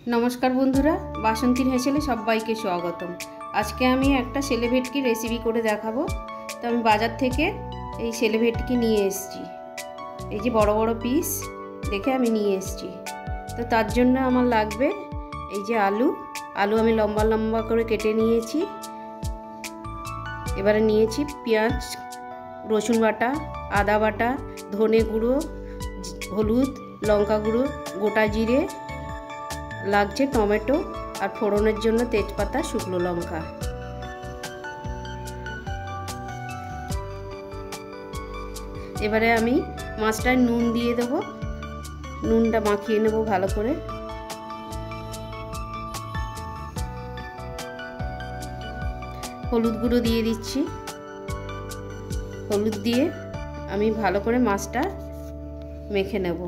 नमस्कार बंधुरा बासंतीर हेसेले सबाइके स्वागतम। आज के आमी एकटा सेले भेटकी रेसिपि करे देखाबो। तो आमी बाजार थेके एई सेले भेटकी निये एसेछि। एई जे बड़ बड़ पिस देखे आमी निये एसेछि। तो तार जोन्नो आमार लागबे एई जे आलू आमी लम्बा लम्बा करे केटे नियेछि। एबारे नियेछि पेंयाज, रसुन बाटा, आदा बाटा, धने गुঁড়ো, हलुद, लंका गुঁড়ো, गोटा जिरे लागছে टमेटो और फोड़নের জন্য তেজপাতা শুকনো লঙ্কা। এবারে আমি মাছটায় নুন দিয়ে দেব। নুনটা মাখিয়ে নেব ভালো করে। হলুদ গুঁড়ো দিয়ে দিচ্ছি। হলুদ দিয়ে আমি ভালো করে মাছটা মেখে নেব।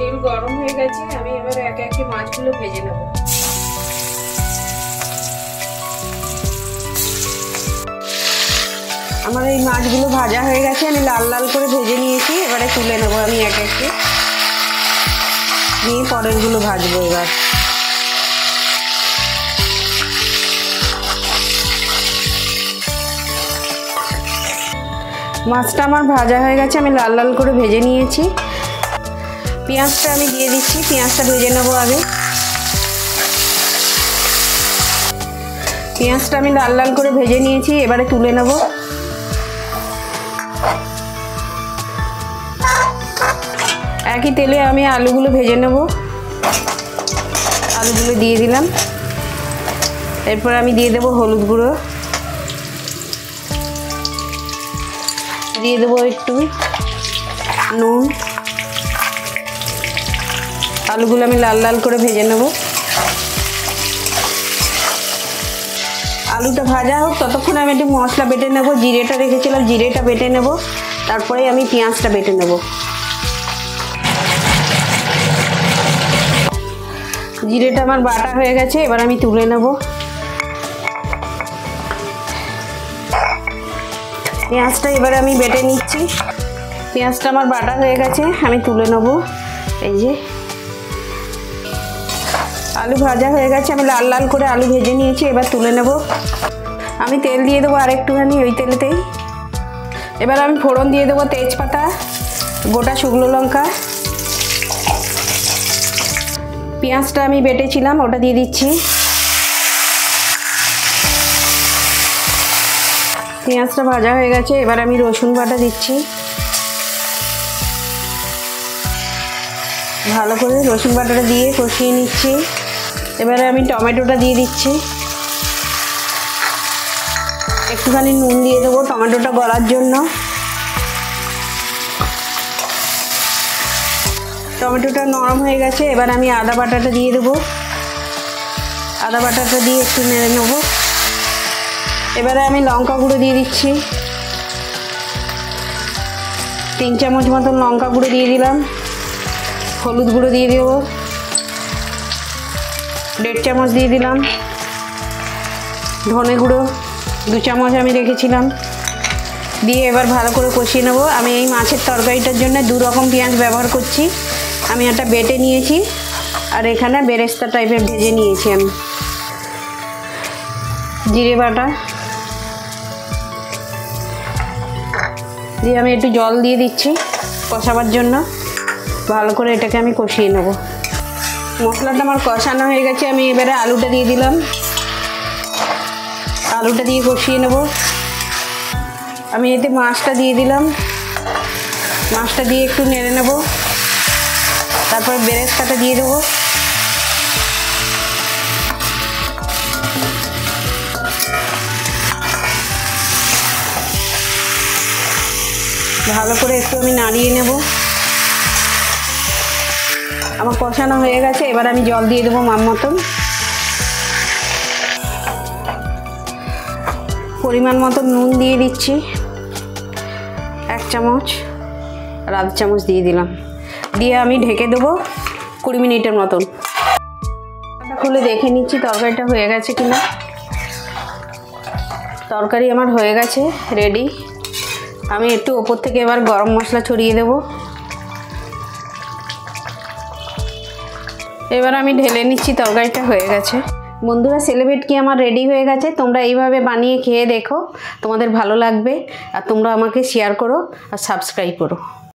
তেল গরম হয়ে গেছে, আমি এবারে একে একে মাছগুলো ভেজে নেব। আমার এই মাছগুলো ভাজা হয়ে গেছে, আমি লাল লাল করে ভেজে নিয়েছি। এবারে তুলে নেব আমি একে একে, নিয়ে পরেরগুলো ভাজবো। এবার মাছটা আমার ভাজা হয়ে গেছে, আমি লাল লাল করে ভেজে নিয়েছি। পেঁয়াজটা আমি দিয়ে দিচ্ছি। পেঁয়াজটা ভেজে নেব আগে। পেঁয়াজটা আমি লাল লাল করে ভেজে নিয়েছি, এবারে তুলে নেব। একই তেলে আমি আলুগুলো ভেজে নেব। আলুগুলো দিয়ে দিলাম। এরপর আমি দিয়ে দেব হলুদ গুঁড়ো, দিয়ে দেবো একটু নুন। আলুগুলো আমি লাল লাল করে ভেজে নেব। আলুটা ভাজা হোক ততক্ষণ আমি একটু মশলা বেটে নেব। জিরেটা রেখেছিলাম, জিরেটা বেটে নেব। তারপরে আমি পেঁয়াজটা বেটে নেব। জিরেটা আমার বাটা হয়ে গেছে, এবার আমি তুলে নেব। পেঁয়াজটা এবারে আমি বেটে নিচ্ছি। পেঁয়াজটা আমার বাটা হয়ে গেছে, আমি তুলে নেব। এই যে আলু ভাজা হয়ে গেছে, আমি লাল লাল করে আলু ভেজে নিয়েছি। এবার তুলে নেব। আমি তেল দিয়ে দেবো আর একটুখানি ওই তেলেতেই। এবার আমি ফোড়ন দিয়ে দেবো তেজপাতা, গোটা শুকনো লঙ্কা। পেঁয়াজটা আমি বেটেছিলাম ওটা দিয়ে দিচ্ছি। পেঁয়াজটা ভাজা হয়ে গেছে, এবার আমি রসুন বাটা দিচ্ছি। ভালো করে রসুন বাটাটা দিয়ে কষিয়ে নিচ্ছি। এবারে আমি টমেটোটা দিয়ে দিচ্ছি। একটুখানি নুন দিয়ে দেবো টমেটোটা গলার জন্য। টমেটোটা নরম হয়ে গেছে, এবার আমি আদা বাটাটা দিয়ে দেবো। আদা বাটাটা দিয়ে একটু নেড়ে নেবো। এবারে আমি লঙ্কা গুঁড়ো দিয়ে দিচ্ছি। 3 চামচ মতন লঙ্কা গুঁড়ো দিয়ে দিলাম। হলুদ গুঁড়ো দিয়ে দেবো 1.5 চামচ দিয়ে দিলাম। ধনে গুঁড়ো 2 চামচ আমি রেখেছিলাম, দিয়ে এবার ভালো করে কষিয়ে নেব। আমি এই মাছের তরকারিটার জন্য 2 রকম পেঁয়াজ ব্যবহার করছি। আমি একটা বেটে নিয়েছি আর এখানে বেরেস্তা টাইপের ভেজে নিয়েছি আমি। জিরে বাটা দিয়ে আমি একটু জল দিয়ে দিচ্ছি কষাবার জন্য। ভালো করে এটাকে আমি কষিয়ে নেব। মশলাটা আমার কষানো হয়ে গেছে, আমি এবারে আলুটা দিয়ে দিলাম। আলুটা দিয়ে কষিয়ে নেব। আমি এতে মাছটা দিয়ে দিলাম। মাছটা দিয়ে একটু নেড়ে নেব। তারপর বেরেস্তাটা দিয়ে দেবো। ভালো করে একটু আমি নাড়িয়ে নেব। আমার কষানো হয়ে গেছে, এবার আমি জল দিয়ে দেবো মান মতন। পরিমাণ মতন নুন দিয়ে দিচ্ছি 1 চামচ আর 1/2 চামচ দিয়ে দিলাম। দিয়ে আমি ঢেকে দেবো 20 মিনিটের মতন। খুলে দেখে নিচ্ছি তরকারিটা হয়ে গেছে কিনা। তরকারি আমার হয়ে গেছে, রেডি। আমি একটু উপর থেকে এবার গরম মশলা ছড়িয়ে দেব। এবার আমি ঢেলে নিচ্ছি, তরকারিটা হয়ে গেছে। বন্ধুরা, ছেলে ভেটকি আমার রেডি হয়ে গেছে। তোমরা এইভাবে বানিয়ে খেয়ে দেখো, তোমাদের ভালো লাগবে। আর তোমরা আমাকে শেয়ার করো আর সাবস্ক্রাইব করো।